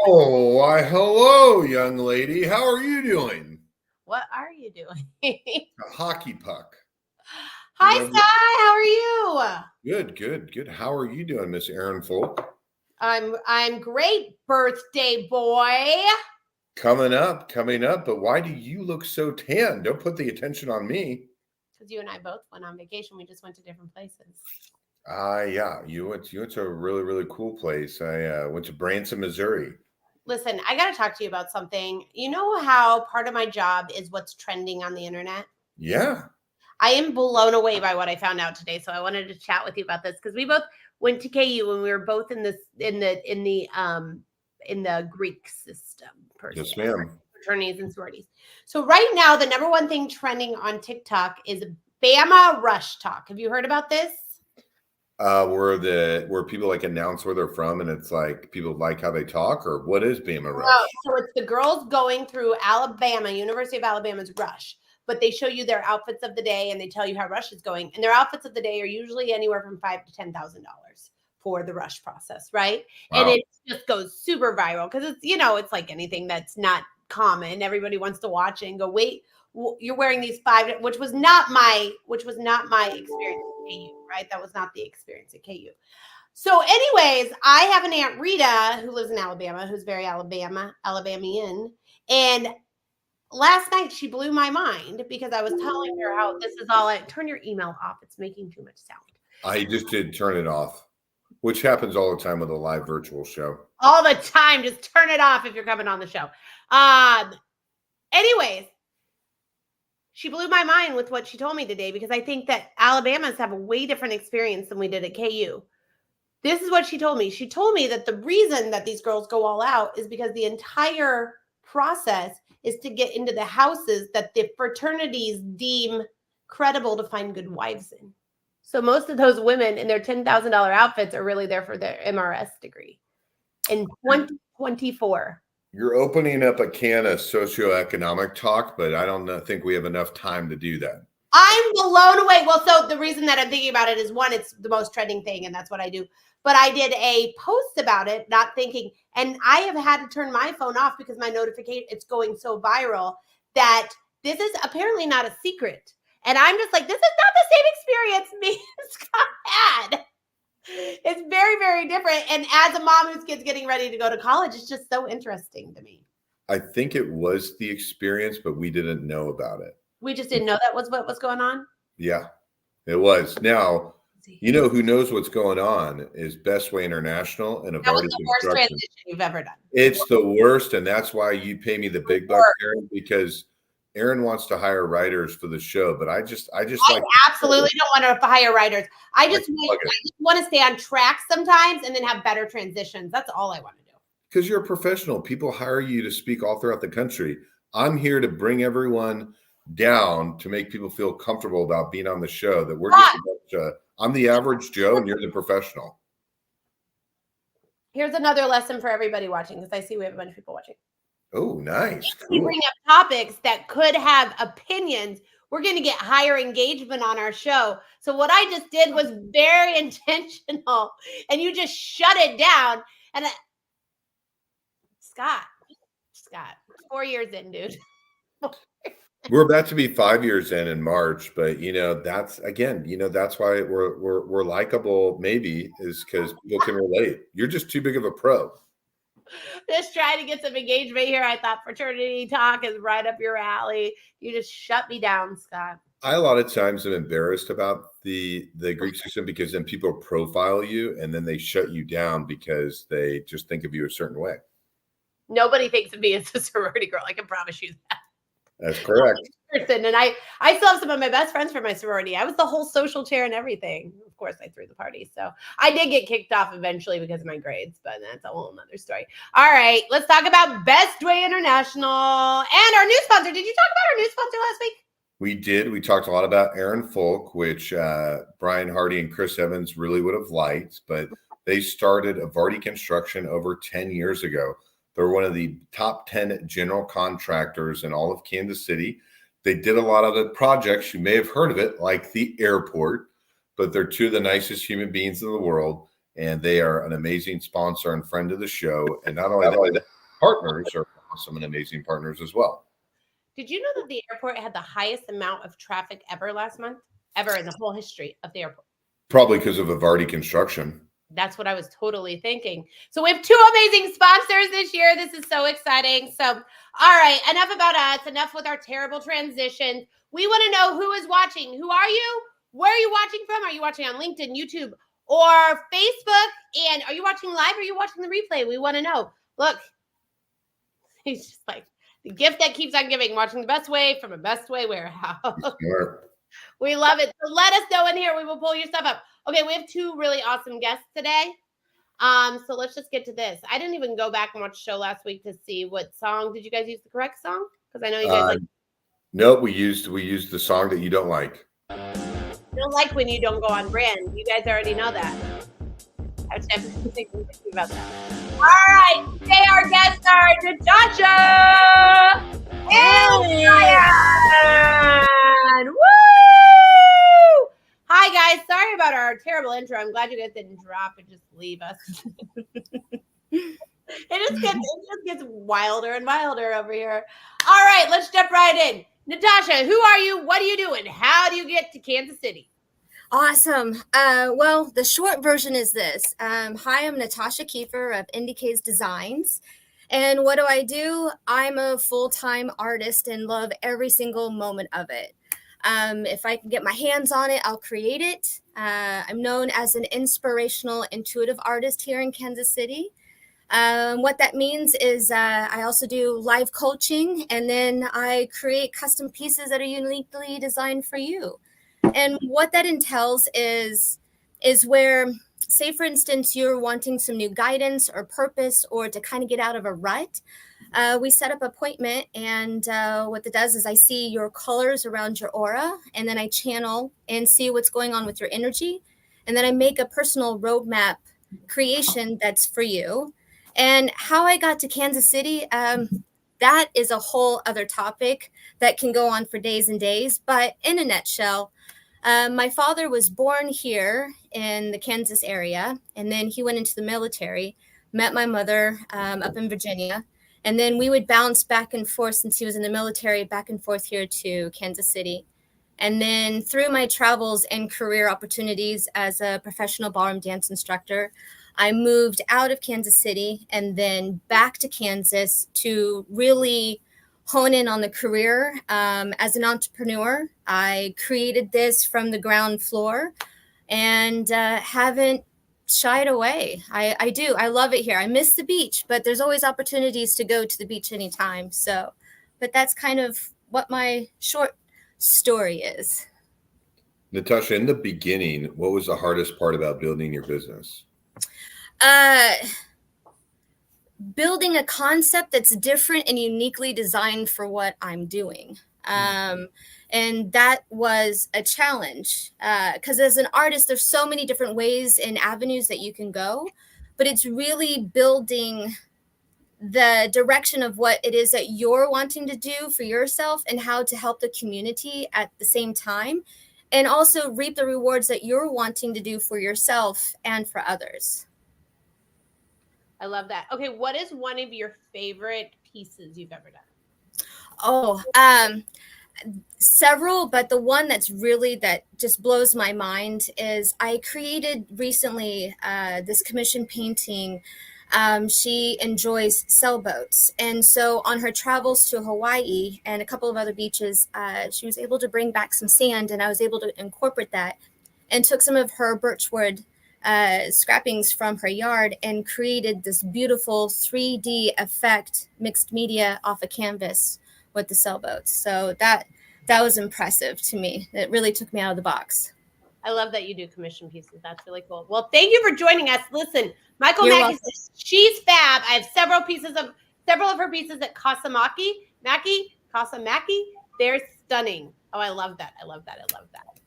Oh, why, hello, young lady. How are you doing? What are you doing? A hockey puck. Hi, Sky. How are you? Good. How are you doing, Miss Erin Fulk? I'm great, birthday boy. Coming up. But why do you look so tan? Don't put the attention on me. Because you and I both went on vacation. We just went to different places. Yeah. You went to a really, really cool place. I went to Branson, Missouri. Listen, I got to talk to you about something. You know how part of my job is what's trending on the internet? Yeah. I am blown away by what I found out today. So I wanted to chat with you about this because we both went to KU and we were both in the Greek system. Yes, ma'am. Fraternities and sororities. So right now, the number one thing trending on TikTok is Bama Rush Talk. Have you heard about this? Where people like announce where they're from and it's like people like how they talk, or what is Bama Rush? So it's the girls going through Alabama, University of Alabama's Rush, but they show you their outfits of the day and they tell you how Rush is going. And their outfits of the day are usually anywhere from $5,000 to $10,000 for the Rush process, right? Wow. And it just goes super viral because it's, it's like anything that's not common. Everybody wants to watch it and go, wait, you're wearing these five, which was not my experience at KU, right? That was not the experience at KU. So anyways, I have an Aunt Rita who lives in Alabama, who's very Alabamian. And last night she blew my mind because I was telling her how this is all turn your email off. It's making too much sound. I just did turn it off, which happens all the time with a live virtual show. All the time. Just turn it off if you're coming on the show. Anyways, she blew my mind with what she told me today because I think that Alabamas have a way different experience than we did at KU. This is what she told me. She told me that the reason that these girls go all out is because the entire process is to get into the houses that the fraternities deem credible to find good wives in. So most of those women in their $10,000 outfits are really there for their MRS degree. In 2024. You're opening up a can of socioeconomic talk, but I don't think we have enough time to do that. I'm blown away. Well, so the reason that I'm thinking about it is one, it's the most trending thing, and that's what I do. But I did a post about it, not thinking, and I have had to turn my phone off because my notification, it's going so viral that this is apparently not a secret. And I'm just like, this is not the same experience me and Scott had. It's very, very different. And as a mom whose kid's getting ready to go to college, it's just so interesting to me. I think it was the experience, but we didn't know about it. We just didn't know that was what was going on? Yeah, it was. Now, you know who knows what's going on is Bestway International and Evardy. That was the worst transition you've ever done. It's the worst, and that's why you pay me the big bucks, Erin, because Erin wants to hire writers for the show, but I absolutely don't want to hire writers. I just want to stay on track sometimes and then have better transitions. That's all I want to do. Because you're a professional. People hire you to speak all throughout the country. I'm here to bring everyone down to make people feel comfortable about being on the show. That we're just I'm the average Joe and you're the professional. Here's another lesson for everybody watching, because I see we have a bunch of people watching. Oh, nice. If we bring up topics that could have opinions, we're going to get higher engagement on our show. So what I just did was very intentional, and you just shut it down. And Scott, 4 years in, dude. We're about to be 5 years in March, but that's why we're likable. Maybe is because people can relate. You're just too big of a pro. Just trying to get some engagement here. I thought fraternity talk is right up your alley. You just shut me down, Scott. I a lot of times am embarrassed about the Greek system because then people profile you and then they shut you down because they just think of you a certain way. Nobody thinks of me as a sorority girl. I can promise you that. That's correct. Person. And I still have some of my best friends from my sorority. I was the whole social chair and everything. Of course, I threw the party. So I did get kicked off eventually because of my grades, but that's a whole nother story. All right, let's talk about Bestway International and our new sponsor. Did you talk about our new sponsor last week? We did. We talked a lot about Aaron Fulk, which Brian Hardy and Chris Evans really would have liked, but they started Evardy Construction over 10 years ago. They're one of the top 10 general contractors in all of Kansas City. They did a lot of the projects. You may have heard of it, like the airport, but they're two of the nicest human beings in the world, and they are an amazing sponsor and friend of the show. And not only that, partners are awesome and amazing partners as well. Did you know that the airport had the highest amount of traffic ever last month? Ever in the whole history of the airport? Probably because of Evardy Construction. That's what I was totally thinking. So we have two amazing sponsors this year. This is so exciting. So, all right, enough about us. Enough with our terrible transitions. We want to know who is watching. Who are you? Where are you watching from? Are you watching on LinkedIn, YouTube, or Facebook? And are you watching live or are you watching the replay? We want to know. Look, he's just like the gift that keeps on giving, watching the Bestway from a Bestway warehouse. Sure. We love it. So let us know in here. We will pull your stuff up. Okay, we have two really awesome guests today. So let's just get to this. I didn't even go back and watch the show last week to see what song. Did you guys use the correct song? Because I know you guys No, we used the song that you don't like. I don't like when you don't go on brand. You guys already know that. I was definitely thinking about that. All right, today our guests are Natosha and Ryan. Woo! Hi guys, sorry about our terrible intro. I'm glad you guys didn't drop and just leave us. It just gets wilder and wilder over here. All right, let's jump right in. Natosha, who are you? What do you do? And how do you get to Kansas City? Awesome. Well, the short version is this. Hi, I'm Natosha Keefer of Indic's Designs. And what do? I'm a full-time artist and love every single moment of it. If I can get my hands on it, I'll create it. I'm known as an inspirational, intuitive artist here in Kansas City. What that means is I also do live coaching, and then I create custom pieces that are uniquely designed for you. And what that entails is where, say, for instance, you're wanting some new guidance or purpose or to kind of get out of a rut. We set up an appointment, and what it does is I see your colors around your aura, and then I channel and see what's going on with your energy. And then I make a personal roadmap creation that's for you. And how I got to Kansas City, that is a whole other topic that can go on for days and days. But in a nutshell, my father was born here in the Kansas area, and then he went into the military, met my mother up in Virginia. And then we would bounce back and forth since he was in the military, back and forth here to Kansas City. And then through my travels and career opportunities as a professional ballroom dance instructor, I moved out of Kansas City and then back to Kansas to really hone in on the career as an entrepreneur. I created this from the ground floor and haven't shied away. I do. I love it here. I miss the beach, but there's always opportunities to go to the beach anytime. So, but that's kind of what my short story is. Natosha, in the beginning, what was the hardest part about building your business? Building a concept that's different and uniquely designed for what I'm doing. And that was a challenge because as an artist, there's so many different ways and avenues that you can go, but it's really building the direction of what it is that you're wanting to do for yourself and how to help the community at the same time, and also reap the rewards that you're wanting to do for yourself and for others. I love that. Okay, what is one of your favorite pieces you've ever done? Oh, several, but the one that just blows my mind is I created recently this commission painting. She enjoys sailboats, and so on her travels to Hawaii and a couple of other beaches, she was able to bring back some sand, and I was able to incorporate that and took some of her birchwood scrappings from her yard and created this beautiful 3D effect, mixed media off a canvas with the sailboats. So that was impressive to me. It really took me out of the box. I love that you do commission pieces. That's really cool. Well, thank you for joining us. Listen, Michael You're Mackey welcome. says she's fab. I have several of her pieces at Casamaki. They're stunning. Oh, I love that.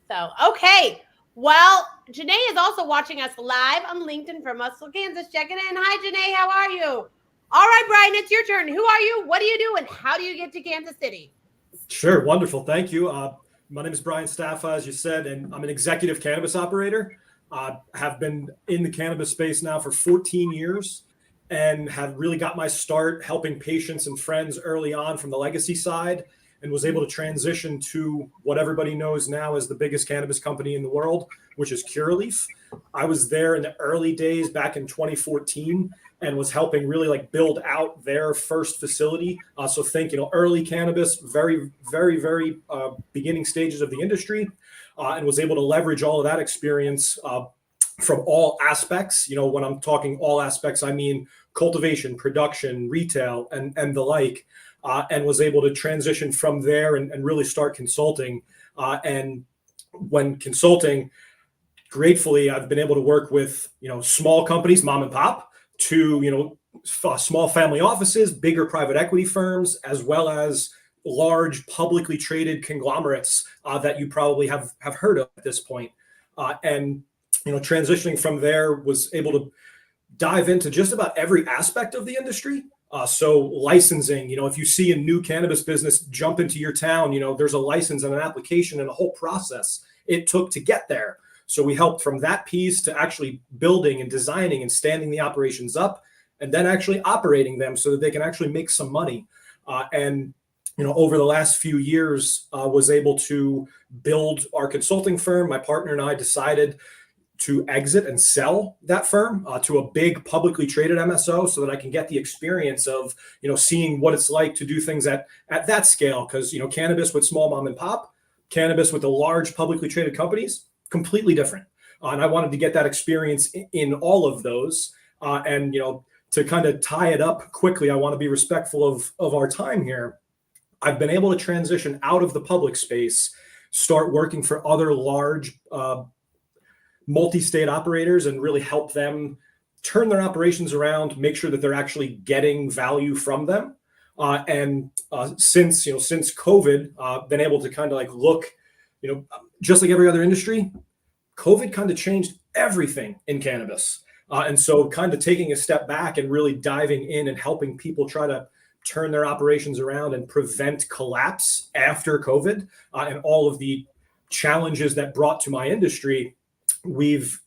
So, okay. Well, Janae is also watching us live on LinkedIn from Muscle, Kansas. Checking in. Hi, Janae. How are you? All right, Brian, it's your turn. Who are you? What do you do? And how do you get to Kansas City? Sure. Wonderful. Thank you. My name is Brian Staffa, as you said, and I'm an executive cannabis operator. Have been in the cannabis space now for 14 years and have really got my start helping patients and friends early on from the legacy side, and was able to transition to what everybody knows now as the biggest cannabis company in the world, which is Curaleaf. I was there in the early days back in 2014 and was helping really like build out their first facility. So think, early cannabis, very, very, very beginning stages of the industry, and was able to leverage all of that experience from all aspects. When I'm talking all aspects, I mean cultivation, production, retail, and the like. And was able to transition from there and really start consulting. And when consulting, gratefully, I've been able to work with, small companies, mom and pop, to, small family offices, bigger private equity firms, as well as large publicly traded conglomerates that you probably have heard of at this point. And, transitioning from there, was able to dive into just about every aspect of the industry. So licensing, if you see a new cannabis business jump into your town, there's a license and an application and a whole process it took to get there. So we helped from that piece to actually building and designing and standing the operations up, and then actually operating them so that they can actually make some money. And over the last few years, was able to build our consulting firm. My partner and I decided to exit and sell that firm to a big publicly traded MSO, so that I can get the experience of, seeing what it's like to do things at that scale. Because, cannabis with small mom and pop, cannabis with the large publicly traded companies, completely different. And I wanted to get that experience in all of those. And, to kind of tie it up quickly, I want to be respectful of our time here. I've been able to transition out of the public space, start working for other large multi-state operators, and really help them turn their operations around, make sure that they're actually getting value from them. And since COVID, been able to kind of like look, just like every other industry, COVID kind of changed everything in cannabis. And so kind of taking a step back and really diving in and helping people try to turn their operations around and prevent collapse after COVID, and all of the challenges that brought to my industry, we've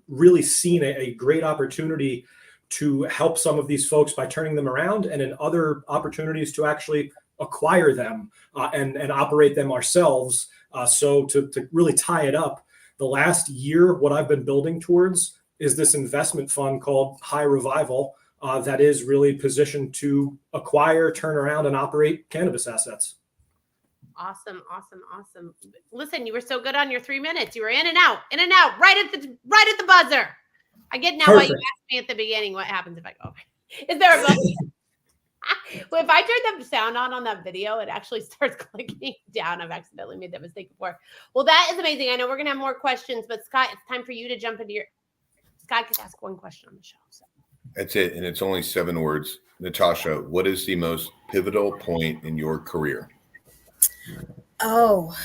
really seen a great opportunity to help some of these folks by turning them around, and in other opportunities to actually acquire them and operate them ourselves. So to really tie it up, the last year, what I've been building towards is this investment fund called High Revival that is really positioned to acquire, turn around, and operate cannabis assets. Awesome. Listen, you were so good on your 3 minutes. You were in and out, right at the buzzer. I get now why you asked me at the beginning what happens if I go. Is there a buzzer? Well, if I turn the sound on that video, it actually starts clicking down. I've accidentally made that mistake before. Well, that is amazing. I know we're gonna have more questions, but Scott, it's time for you to jump into Scott could ask one question on the show. So. That's it, and it's only 7 words. Natosha, what is the most pivotal point in your career? Oh,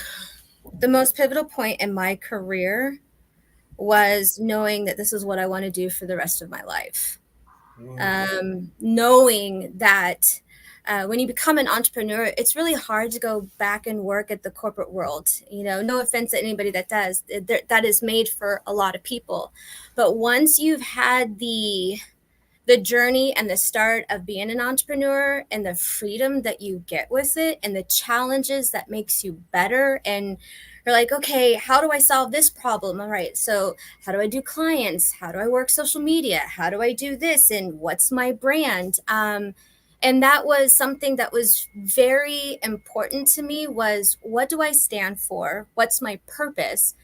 the most pivotal point in my career was knowing that this is what I want to do for the rest of my life. Knowing that when you become an entrepreneur, it's really hard to go back and work at the corporate world. No offense to anybody that does. That is made for a lot of people. But once you've had the journey and the start of being an entrepreneur, and the freedom that you get with it, and the challenges that makes you better, and you're like, okay, how do I solve this problem? All right, so how do I do clients? How do I work social media? How do I do this? And what's my brand? And that was something that was very important to me, was what do I stand for? What's my purpose?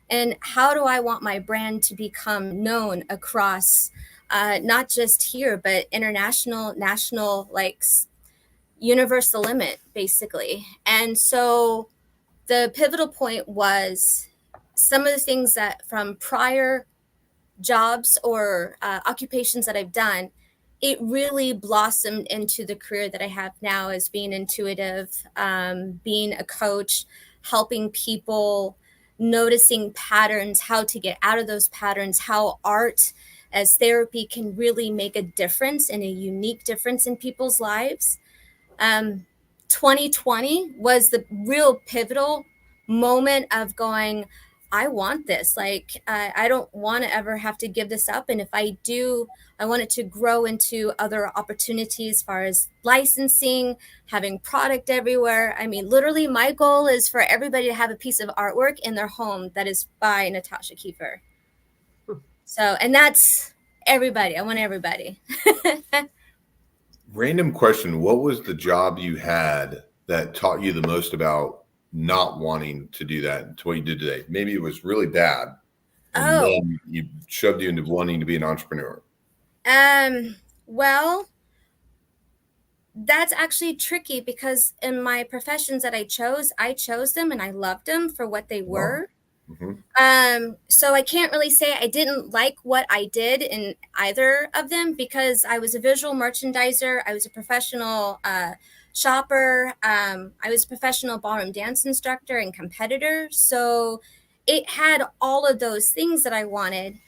And how do I want my brand to become known across not just here, but international, national, like universal limit, basically. And so the pivotal point was some of the things that from prior jobs or occupations that I've done, it really blossomed into the career that I have now as being intuitive, being a coach, helping people, noticing patterns, how to get out of those patterns, how art as therapy can really make a difference and a unique difference in people's lives. 2020 was the real pivotal moment of going, I want this. Like, I don't want to ever have to give this up. And if I do, I want it to grow into other opportunities as far as licensing, having product everywhere. I mean, literally, my goal is for everybody to have a piece of artwork in their home that is by Natosha Keefer. So, and that's everybody. I want everybody. Random question. What was the job you had that taught you the most about not wanting to do that to what you did today? Maybe it was really bad. And then you shoved you into wanting to be an entrepreneur. Well, that's actually tricky because in my professions that I chose them and I loved them for what they were. Mm-hmm. So I can't really say I didn't like what I did in either of them because I was a visual merchandiser. I was a professional shopper. I was a professional ballroom dance instructor and competitor. So it had all of those things that I wanted.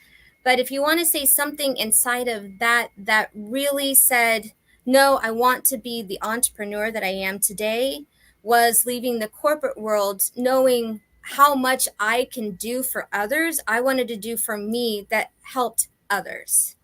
But if you want to say something inside of that really said, no, I want to be the entrepreneur that I am today, was leaving the corporate world, knowing how much I can do for others. I wanted to do for me that helped others.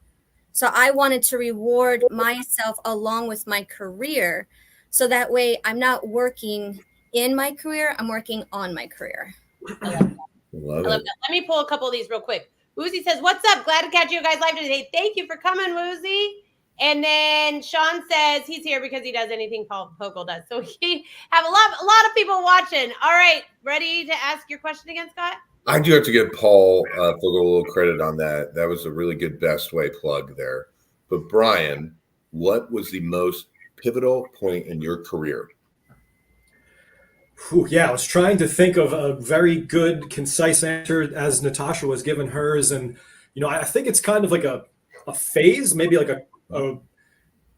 So I wanted to reward myself along with my career. So that way I'm not working in my career, I'm working on my career. I love that. Let me pull a couple of these real quick. Woozy says, what's up? Glad to catch you guys live today. Thank you for coming, Woozy. And then Sean says he's here because he does anything Pokel does. So he have a lot of people watching. All right. Ready to ask your question again, Scott? I do have to give Paul Fogel a little credit on that. That was a really good Bestway plug there. But Brian, what was the most pivotal point in your career? Yeah, I was trying to think of a very good, concise answer as Natosha was given hers. And, I think it's kind of like a phase, maybe like a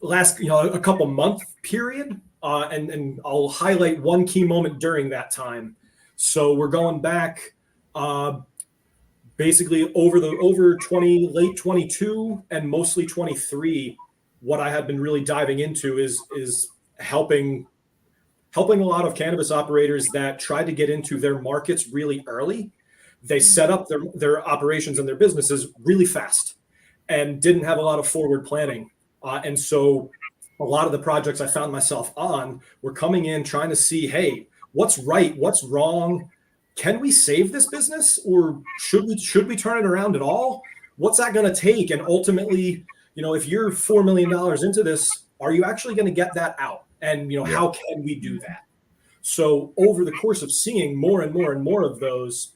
last, a couple month period. And I'll highlight one key moment during that time. So we're going back basically over late 22 and mostly 23. What I have been really diving into is helping a lot of cannabis operators that tried to get into their markets really early. They set up their operations and their businesses really fast and didn't have a lot of forward planning. And so a lot of the projects I found myself on were coming in trying to see, hey, what's right? What's wrong? Can we save this business or should we turn it around at all? What's that going to take? And ultimately, if you're $4 million into this, are you actually going to get that out? And, how can we do that? So over the course of seeing more and more and more of those,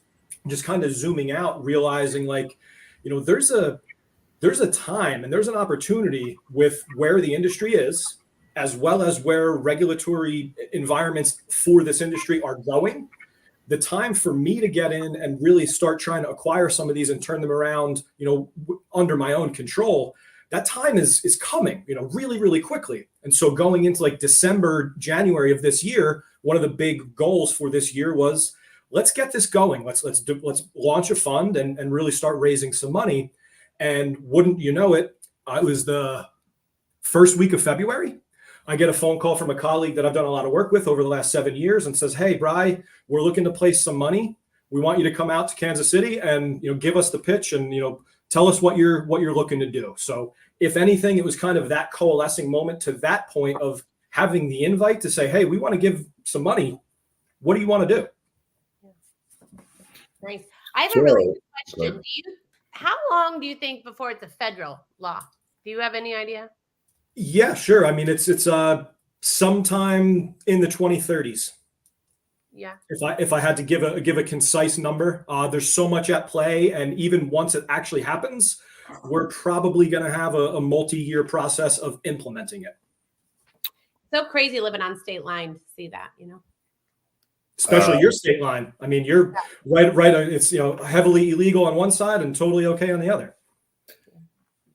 just kind of zooming out, realizing there's a time and there's an opportunity with where the industry is, as well as where regulatory environments for this industry are going. The time for me to get in and really start trying to acquire some of these and turn them around, under my own control, that time is coming, really, really quickly. And so going into like December, January of this year, one of the big goals for this year was, let's get this going. Let's launch a fund and really start raising some money. And wouldn't you know it, it was the first week of February. I get a phone call from a colleague that I've done a lot of work with over the last 7 years and says, hey, Bri, we're looking to place some money. We want you to come out to Kansas City and give us the pitch and tell us what you're looking to do. So if anything, it was kind of that coalescing moment to that point of having the invite to say, hey, we want to give some money. What do you want to do? Nice. I have a really good question. How long do you think before it's a federal law? Do you have any idea? Yeah, sure. I mean, it's sometime in the 2030s. Yeah. If I had to give a concise number, there's so much at play, and even once it actually happens, we're probably going to have a multi-year process of implementing it. So crazy living on state line to see that, you know. Especially your state line. I mean, you're right. It's, you know, heavily illegal on one side and totally okay on the other.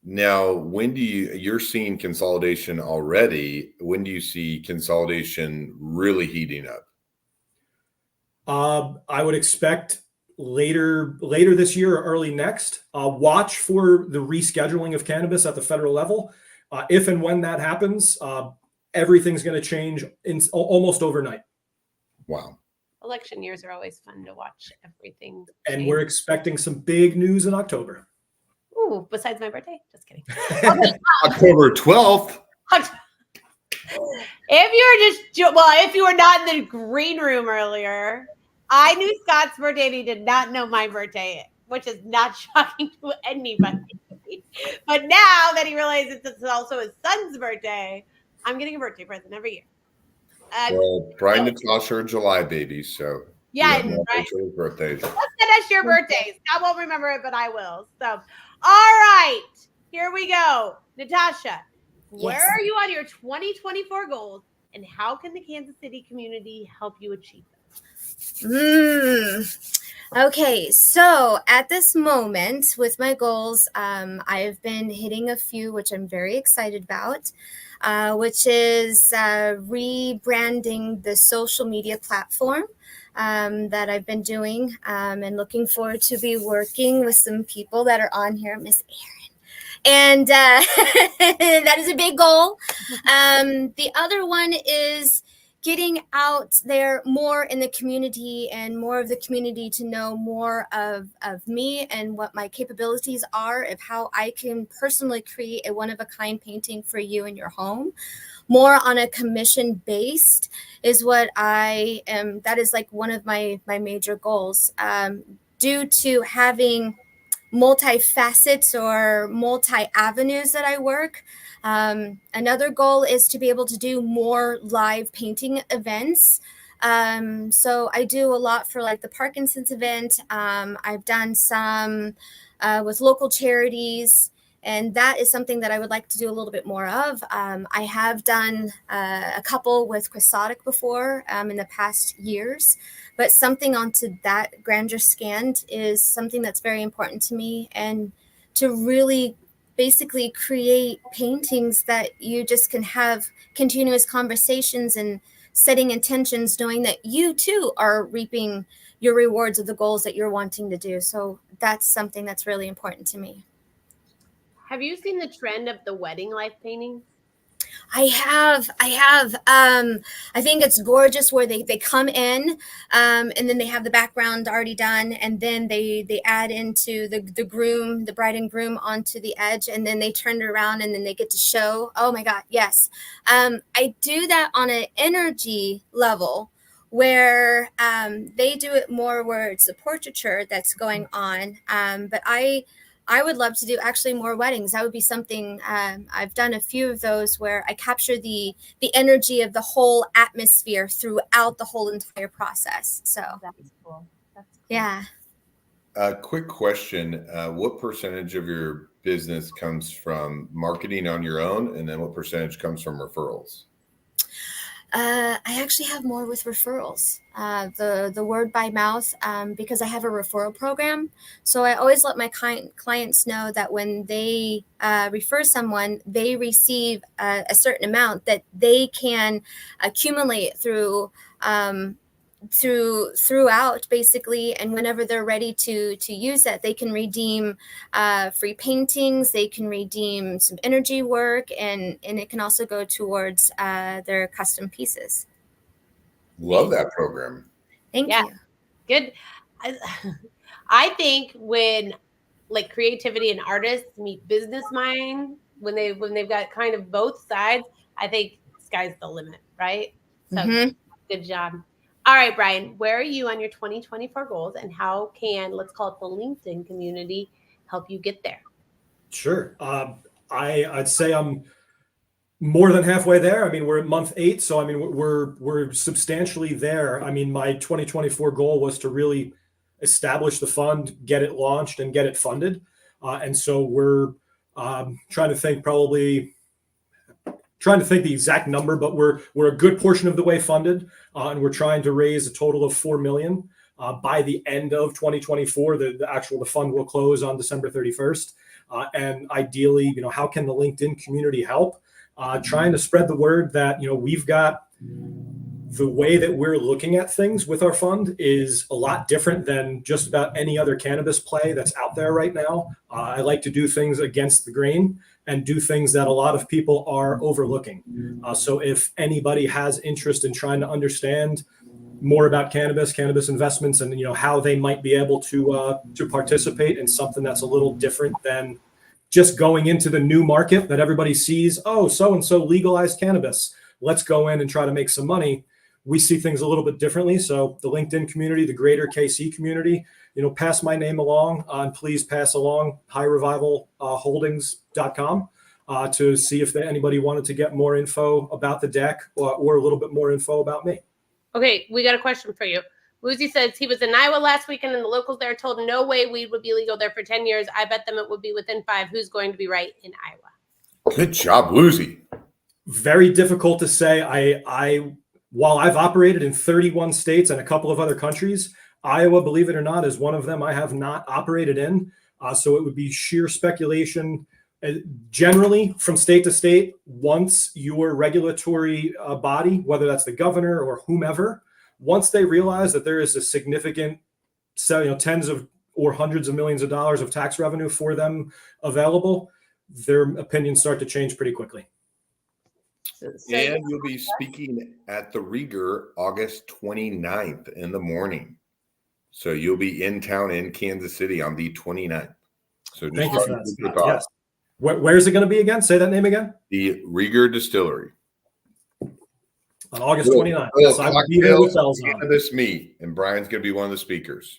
Now, when do you're seeing consolidation already? When do you see consolidation really heating up? I would expect later this year or early next. Watch for the rescheduling of cannabis at the federal level. If and when that happens, everything's going to change almost overnight. Wow. Election years are always fun to watch everything. And change. we're expecting some big news in October. Ooh, besides my birthday? Just kidding. October 12th. If you were not in the green room earlier, I knew Scott's birthday and he did not know my birthday, which is not shocking to anybody. But now that he realizes it's also his son's birthday, I'm getting a birthday present every year. Well, Brian and Natosha are July babies, so yeah, right. Birthdays. Let's finish your birthdays. I won't remember it, but I will. So, all right, here we go. Natosha, where are you on your 2024 goals, and how can the Kansas City community help you achieve them? Okay, so at this moment with my goals, I've been hitting a few, which I'm very excited about, which is rebranding the social media platform that I've been doing, and looking forward to be working with some people that are on here, Miss Erin. And that is a big goal. The other one is getting out there more in the community and more of the community to know more of me and what my capabilities are, of how I can personally create a one-of-a-kind painting for you in your home. More on a commission based is what I am. That is like one of my major goals, due to having multi-facets or multi-avenues that I work. Another goal is to be able to do more live painting events. So I do a lot for like the Parkinson's event. I've done some with local charities, and that is something that I would like to do a little bit more of. I have done a couple with Quixotic before in the past years, but something onto that grander scan is something that's very important to me, and to really basically create paintings that you just can have continuous conversations and setting intentions, knowing that you too are reaping your rewards of the goals that you're wanting to do. So that's something that's really important to me. Have you seen the trend of the wedding life paintings? I have. I think it's gorgeous where they come in, and then they have the background already done, and then they add into the groom, the bride and groom onto the edge, and then they turn it around and then they get to show. Oh my God, yes. I do that on an energy level where they do it more where it's the portraiture that's going on. But I would love to do actually more weddings. That would be something. I've done a few of those where I capture the energy of the whole atmosphere throughout the whole entire process. So that's cool. Yeah. Quick question. What percentage of your business comes from marketing on your own? And then what percentage comes from referrals? I actually have more with referrals, the word by mouth, because I have a referral program. So I always let my clients know that when they refer someone, they receive a certain amount that they can accumulate throughout basically, and whenever they're ready to use that, they can redeem free paintings, they can redeem some energy work, and it can also go towards their custom pieces. Love that program. Thank you. Good. I think when like creativity and artists meet business mind, when they've got kind of both sides, I think sky's the limit, right? So Good job. All right, Brian, where are you on your 2024 goals, and how can, let's call it the LinkedIn community, help you get there? Sure. I'd say I'm More than halfway there. I mean, we're at month 8, so I mean, we're substantially there. I mean, my 2024 goal was to really establish the fund, get it launched, and get it funded. And so we're trying to think the exact number, but we're a good portion of the way funded, and we're trying to raise a total of $4 million by the end of 2024. The fund will close on December 31st, and ideally, how can the LinkedIn community help? Trying to spread the word that we've got the way that we're looking at things with our fund is a lot different than just about any other cannabis play that's out there right now. I like to do things against the grain and do things that a lot of people are overlooking. So if anybody has interest in trying to understand more about cannabis investments, and how they might be able to participate in something that's a little different than just going into the new market that everybody sees, oh, so-and-so legalized cannabis, let's go in and try to make some money. We see things a little bit differently. So the LinkedIn community, the greater KC community, pass my name along, and please pass along highrevivalholdings.com to see if anybody wanted to get more info about the deck or a little bit more info about me. Okay, we got a question for you. Woozy says he was in Iowa last weekend and the locals there told no way weed would be legal there for 10 years. I bet them it would be within 5. Who's going to be right in Iowa? Good job, Woozy. Very difficult to say. While I've operated in 31 states and a couple of other countries, Iowa, believe it or not, is one of them I have not operated in. So it would be sheer speculation. Generally, from state to state, once your regulatory body, whether that's the governor or whomever, once they realize that there is a significant, tens of or hundreds of millions of dollars of tax revenue for them available, their opinions start to change pretty quickly. And you'll be speaking at the Rieger August 29th in the morning. So you'll be in town in Kansas City on the 29th. So just thank you for that. Yes. Where is it going to be again? Say that name again. The Rieger Distillery. On August 29th. Yes, I will be there with bells on. Cannabis meet, and Brian's going to be one of the speakers.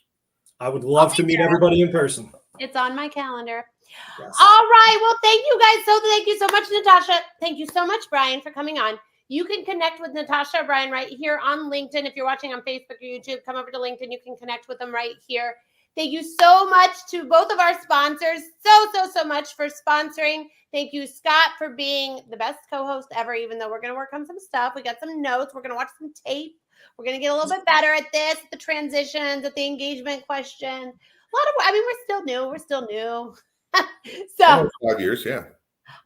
I would love to meet everybody in person. It's on my calendar. Yes. All right. Well, thank you guys. Thank you so much, Natosha. Thank you so much, Brian, for coming on. You can connect with Natosha or Brian right here on LinkedIn. If you're watching on Facebook or YouTube, come over to LinkedIn. You can connect with them right here. Thank you so much to both of our sponsors. So much for sponsoring. Thank you, Scott, for being the best co-host ever, even though we're going to work on some stuff. We got some notes. We're going to watch some tape. We're going to get a little bit better at this, at the transitions, at the engagement question. We're still new. So almost 5 years, yeah.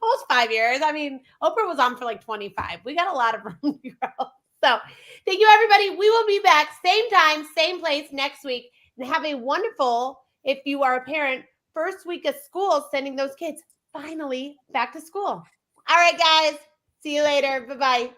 Almost 5 years. I mean, Oprah was on for like 25. We got a lot of room to grow. So thank you, everybody. We will be back same time, same place next week. And have a wonderful, if you are a parent, first week of school, sending those kids finally back to school. All right, guys. See you later. Bye-bye.